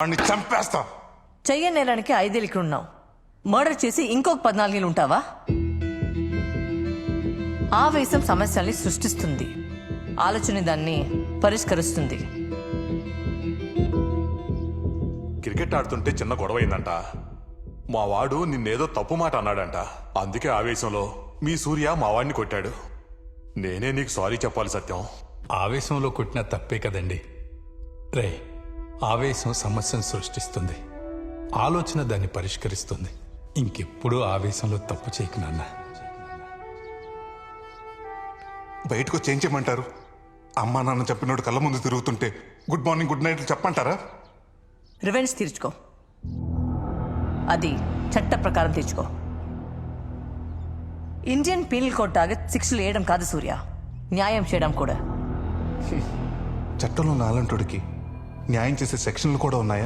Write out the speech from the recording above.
వాడిని చంపేస్తా. చెయ్య నేరానికి 5 ఏళ్ళు ఇక్కడ ఉన్నావు. మర్డర్ చేసి ఇంకొక 14 ఏళ్ళు ఉంటావా? ఆవేశం సమస్యల్ని సృష్టిస్తుంది, ఆలోచన దాన్ని పరిష్కరిస్తుంది. క్రికెట్ ఆడుతుంటే చిన్న గొడవ అయిందంట. మా వాడు నిన్నేదో తప్పు మాట అన్నాడంట. అందుకే ఆవేశంలో మీ సూర్య మా వాడిని కొట్టాడు. నేనే నీకు సారీ చెప్పాలి సత్యం. ఆవేశంలో కొట్టిన తప్పే కదండి. రే, ఆవేశం సమస్యను సృష్టిస్తుంది, ఆలోచన దాన్ని పరిష్కరిస్తుంది. ఇంకెప్పుడూ ఆవేశంలో తప్పు చేయకు నాన్న. బయటకు వచ్చి ఏం చేయమంటారు? అమ్మా నాన్న చెప్పినోడు కళ్ళ ముందు తిరుగుతుంటే గుడ్ మార్నింగ్ గుడ్ నైట్ చెప్పంటారా? రివెంజ్ తీర్చుకో, అది చట్ట ప్రకారం తీర్చుకో. ఇండియన్ పీనల్ కోడ్ టార్గెట్ శిక్షలు వేయడం కాదు సూర్య, న్యాయం చేయడం కూడా. చట్టంలో నాలంటోడికి న్యాయం చేసే సెక్షన్లు కూడా ఉన్నాయా?